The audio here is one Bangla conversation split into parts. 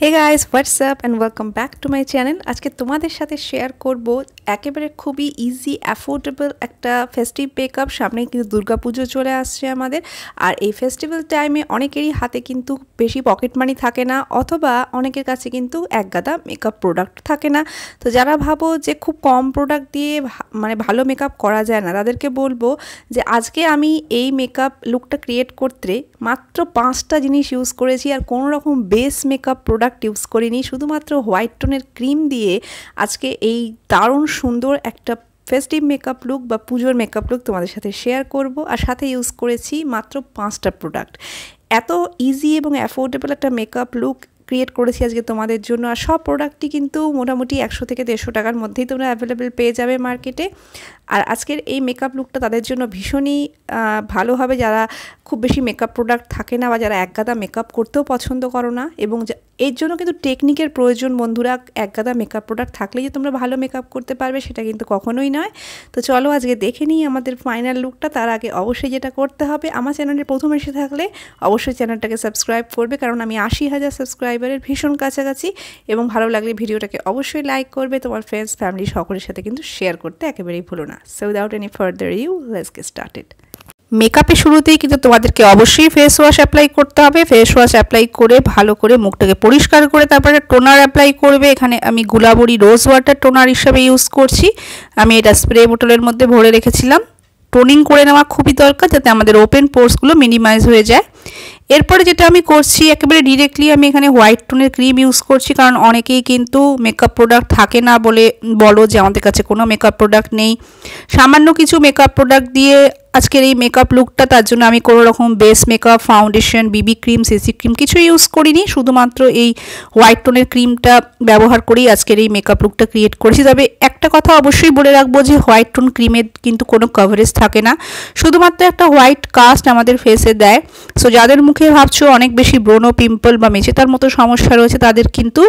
Hey guys, what's up and welcome back to my channel. আজকে তোমাদের সাথে শেয়ার করব একেবারে খুবই ইজি অ্যাফোর্ডেবল একটা ফেস্টিভ মেকআপ। সামনে কিন্তু দুর্গাপুজো চলে আসছে আমাদের, আর এই ফেস্টিভ্যাল টাইমে অনেকেরই হাতে কিন্তু বেশি পকেট মানি থাকে না, অথবা অনেকের কাছে কিন্তু একগাদা মেকআপ প্রোডাক্ট থাকে না। তো যারা ভাবো যে খুব কম প্রোডাক্ট দিয়ে ভালো মেকআপ করা যায় না, তাদেরকে বলবো যে আজকে আমি এই মেকআপ লুকটা ক্রিয়েট করতে মাত্র 5টা জিনিস ইউজ করেছি, আর কোনো রকম বেস মেকআপ প্রোডাক্ট ইউজ করিনি। শুধুমাত্র হোয়াইট টোনের ক্রিম দিয়ে আজকে এই দারুণ সুন্দর একটা ফেস্টিভ মেকআপ লুক বা পুজোর মেকআপ লুক তোমাদের সাথে শেয়ার করব, আর সাথে ইউজ করেছি মাত্র 5টা প্রোডাক্ট। এত ইজি এবং অ্যাফোর্ডেবল একটা মেকআপ লুক ক্রিয়েট করেছি আজকে তোমাদের জন্য। আর সব প্রোডাক্টই কিন্তু মোটামুটি 100 থেকে 150 টাকার মধ্যেই তোমরা অ্যাভেলেবেল পেয়ে যাবে মার্কেটে। আর আজকের এই মেকআপ লুকটা তাদের জন্য ভীষণই ভালো হবে, যারা খুব বেশি মেকআপ প্রোডাক্ট থাকে না বা যারা একগাদা মেকআপ করতেও পছন্দ করো না। এবং এর জন্য কিন্তু টেকনিকের প্রয়োজন বন্ধুরা। একগাদা মেকআপ প্রোডাক্ট থাকলেই যে তোমরা ভালো মেকআপ করতে পারবে সেটা কিন্তু কখনোই নয়। তো চলো আজকে দেখে নিই আমাদের ফাইনাল লুকটা। তার আগে অবশ্যই যেটা করতে হবে, আমার চ্যানেলে প্রথম এসে থাকলে অবশ্যই চ্যানেলটাকে সাবস্ক্রাইব করবে, কারণ আমি 80,000 সাবস্ক্রাইবারের ভীষণ কাছাকাছি। এবং ভালো লাগলে ভিডিওটাকে অবশ্যই লাইক করবে, তোমার ফ্রেন্ডস ফ্যামিলি সকলের সাথে কিন্তু শেয়ার করতে একেবারেই ভুলো না। So without any further you, let's get started. মেকআপের শুরুতেই কিন্তু তোমাদেরকে অবশ্যই ফেস ওয়াশ অ্যাপ্লাই করতে হবে। ফেস ওয়াশ অ্যাপ্লাই করে ভালো করে মুখটাকে পরিষ্কার করে তারপরে টোনার অ্যাপ্লাই করবে। এখানে আমি গুলাবরি রোজ ওয়াটার টোনার হিসাবে ইউজ করছি। আমি এটা স্প্রে বোতলের মধ্যে ভরে রেখেছিলাম। টোনিং করে নেওয়া খুবই দরকার, যাতে আমাদের ওপেন পোর্সগুলো মিনিমাইজ হয়ে যায়। এরপরে যেটা আমি করছি, একেবারে ডিরেক্টলি আমি এখানে হোয়াইট টোনের ক্রিম ইউজ করছি, কারণ অনেকেই কিন্তু মেকআপ প্রোডাক্ট থাকে না বলো যে আমাদের কাছে কোনো মেকআপ প্রোডাক্ট নেই। সামান্য কিছু মেকআপ প্রোডাক্ট দিয়ে আজকের এই মেকআপ লুকটা, তার জন্য আমি কোনো রকম বেস মেকআপ, ফাউন্ডেশন, বিবি ক্রিম, সিসি ক্রিম কিছু ইউজ করিনি। শুধুমাত্র এই হোয়াইট টোনের ক্রিমটা ব্যবহার করেই আজকের এই মেকআপ লুকটা ক্রিয়েট করেছি। তবে একটা কথা অবশ্যই বলে রাখবো যে হোয়াইট টোন ক্রিমের কিন্তু কোনো কভারেজ থাকে না, শুধুমাত্র একটা হোয়াইট কাস্ট আমাদের ফেসে দেয়। সো যাদের মুখে ভাবছো অনেক বেশি ব্রণ, পিম্পল বা মেচেতার মতো সমস্যা রয়েছে, তাদের কিন্তু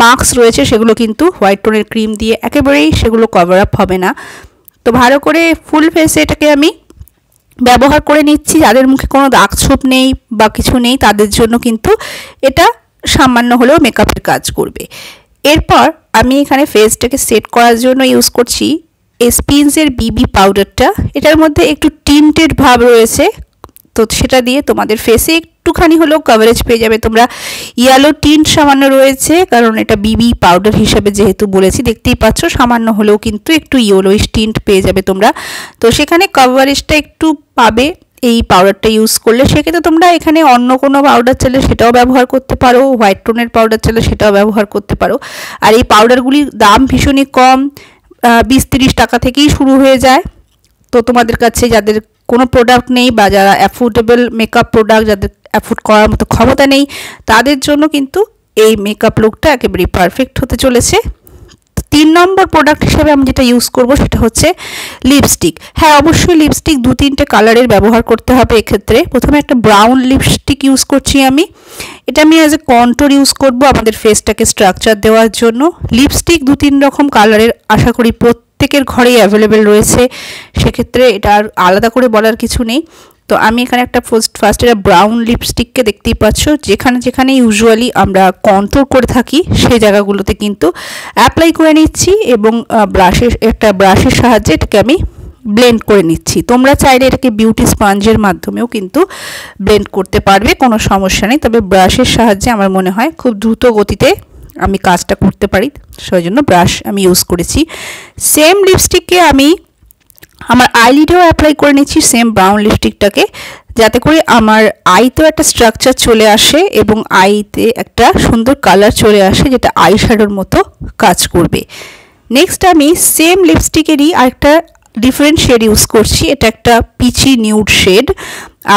মাস্ক রয়েছে, সেগুলো কিন্তু হোয়াইট টোনের ক্রিম দিয়ে একেবারেই সেগুলো কভার আপ হবে না। তো ভালো করে ফুল ফেসে এটাকে আমি ব্যবহার করে নিচ্ছি। যাদের মুখে কোনো দাগ ছোপ নেই বা কিছু নেই, তাদের জন্য কিন্তু এটা সামান্য হলেও মেকআপের কাজ করবে। এরপর আমি এখানে ফেসটাকে সেট করার জন্য ইউজ করছি এসপিএনসের বিবি পাউডারটা। এটার মধ্যে একটু টিন্টেড ভাব রয়েছে, তো সেটা দিয়ে তোমাদের ফেসে একটুখানি হলেও কভারেজ পেয়ে যাবে তোমরা। ইয়েলো টিন্ট সামান্য রয়েছে, কারণ এটা বিবি পাউডার হিসাবে যেহেতু বলেছি, দেখতেই পাচ্ছ সামান্য হলেও কিন্তু একটু ইয়েলোইশ টিন্ট পেয়ে যাবে তোমরা। তো সেখানে কভারেজটা একটু পাবে এই পাউডারটা ইউজ করলে। সেক্ষেত্রে তোমরা এখানে অন্য কোনো পাউডার চাইলে সেটাও ব্যবহার করতে পারো, হোয়াইট টোনের পাউডার চাইলে সেটাও ব্যবহার করতে পারো। আর এই পাউডারগুলির দাম ভীষণই কম, 20-30 টাকা থেকেই শুরু হয়ে যায়। তো তোমাদের কাছে যাদের কোনো প্রোডাক্ট নেই বা যারা অ্যাফোর্ডেবল মেকআপ প্রোডাক্ট যাদের অ্যাফোর্ড করার মতো ক্ষমতা নেই, তাদের জন্য কিন্তু এই মেকআপ লুকটা একেবারেই পারফেক্ট হতে চলেছে। 3 নম্বর প্রোডাক্ট হিসেবে আমি যেটা ইউজ করব সেটা হচ্ছে লিপস্টিক। হ্যাঁ, অবশ্যই লিপস্টিক 2-3টে কালারের ব্যবহার করতে হবে এক্ষেত্রে। প্রথমে একটা ব্রাউন লিপস্টিক ইউজ করছি আমি। এটা আমি অ্যাজ এ কন্ট্যুর ইউজ করব আমাদের ফেসটাকে স্ট্রাকচার দেওয়ার জন্য। লিপস্টিক 2-3 রকম কালারের আশা করি প্রত্যেকের ঘরেই অ্যাভেলেবেল রয়েছে, সেক্ষেত্রে এটা আর আলাদা করে বলার কিছু নেই। তো আমি এখানে একটা ফার্স্ট এটা ব্রাউন লিপস্টিককে দেখতেই পাচ্ছ, যেখানে যেখানে ইউজুয়ালি আমরা কন্ট্যুর করে থাকি সেই জায়গাগুলোতে কিন্তু অ্যাপ্লাই করে নিচ্ছি, এবং ব্রাশের সাহায্যে এটাকে আমি ব্লেন্ড করে নিচ্ছি। তোমরা চাইলে এটাকে বিউটি স্পঞ্জের মাধ্যমেও কিন্তু ব্লেন্ড করতে পারবে, কোনো সমস্যা নেই। তবে ব্রাশের সাহায্যে আমার মনে হয় খুব দ্রুত গতিতে আমি কাজটা করতে পারি, সেই জন্য ব্রাশ আমি ইউজ করেছি। সেম লিপস্টিককে আমি আমার আইলিডেও অ্যাপ্লাই করে নিচ্ছি, সেম ব্রাউন লিপস্টিকটাকে, যাতে করে আমার আইতেও একটা স্ট্রাকচার চলে আসে এবং আইতে একটা সুন্দর কালার চলে আসে, যেটা আই শ্যাডোর মতো কাজ করবে। নেক্সট আমি সেম লিপস্টিকেরই আরেকটা ডিফারেন্ট শেড ইউজ করছি। এটা একটা পিচি নিউড শেড,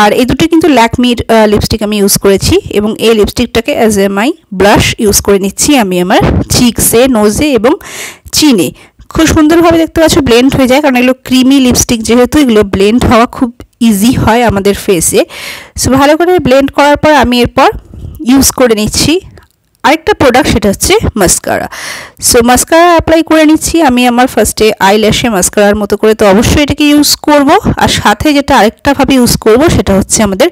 আর এই দুটো কিন্তু ল্যাকমির লিপস্টিক আমি ইউজ করেছি। এবং এই লিপস্টিকটাকে as a my blush use করে নিচ্ছি আমি আমার চিকসে, নোজে এবং চিনে। খুব সুন্দরভাবে দেখতে পাচ্ছ ব্লেন্ড হয়ে যায়, কারণ এগুলো ক্রিমি লিপস্টিক, যেহেতু এগুলো ব্লেন্ড হওয়া খুব ইজি হয় আমাদের ফেসে। সো ভালো করে ব্লেন্ড করার পর আমি এরপর ইউজ করে নিচ্ছি আরেকটা প্রোডাক্ট সেটা হচ্ছে মাস্কারা। সো মাস্কারা অ্যাপ্লাই করে নিচ্ছি আমি আমার ফার্স্টে আইল্যাশে মাস্কারার মতো করে, তো অবশ্যই এটাকে ইউজ করব। আর সাথে যেটা আরেকটাভাবে ইউজ করব সেটা হচ্ছে আমাদের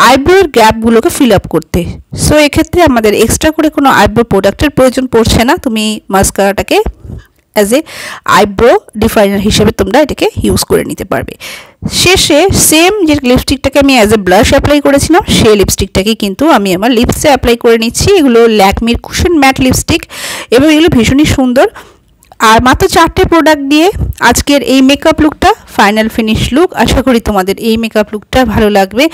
আইব্রোর গ্যাপগুলোকে ফিল আপ করতে। সো এক্ষেত্রে আমাদের এক্সট্রা করে কোনো আইব্রো প্রোডাক্টের প্রয়োজন পড়ছে না, তুমি মাস্কারাটাকে অ্যাজ এ আইব্রো ডিফাইনার হিসেবে তোমরা এটাকে ইউজ করে নিতে পারবে। শেষে সেম যে লিপস্টিকটাকে আমি অ্যাজ এ ব্লাশ অ্যাপ্লাই করেছিলাম সেই লিপস্টিকটাকে কিন্তু আমি আমার লিপসে অ্যাপ্লাই করে নিচ্ছি। এগুলো ল্যাকমির কুশন ম্যাট লিপস্টিক এবং এগুলো ভীষণই সুন্দর। আর মাত্র 4টে প্রোডাক্ট দিয়ে আজকের এই মেকআপ লুকটা ফাইনাল ফিনিশ লুক। আশা করি তোমাদের এই মেকআপ লুকটা ভালো লাগবে।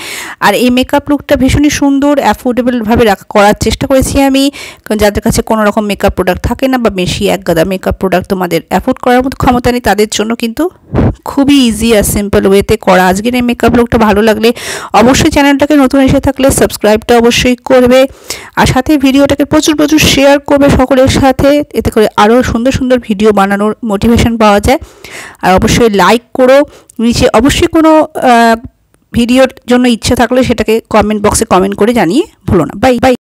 আর এই মেকআপ লুকটা ভীষণই সুন্দর অ্যাফোর্ডেবলভাবে করার চেষ্টা করেছি আমি, কারণ যাদের কাছে কোনো রকম মেকআপ প্রোডাক্ট থাকে না বা বেশি একগাদা মেকআপ প্রোডাক্ট তোমাদের অ্যাফোর্ড করার মতো ক্ষমতা নেই, তাদের জন্য কিন্তু খুবই ইজি আর সিম্পল ওয়েতে করা আজকের এই মেকআপ লুকটা। ভালো লাগলে অবশ্যই চ্যানেলটাকে নতুন এসে থাকলে সাবস্ক্রাইবটা অবশ্যই করবে, আর সাথে ভিডিওটাকে প্রচুর প্রচুর শেয়ার করবে সকলের সাথে, এতে করে আরও সুন্দর সুন্দর ভিডিও বানানোর মোটিভেশন পাওয়া যায়। আর অবশ্যই লাইক করো। নিচে অবশ্যই কোনো ভিডিওর জন্য ইচ্ছা থাকলে সেটাকে কমেন্ট বক্সে কমেন্ট করে জানিয়ে ভুলো না। Bye bye.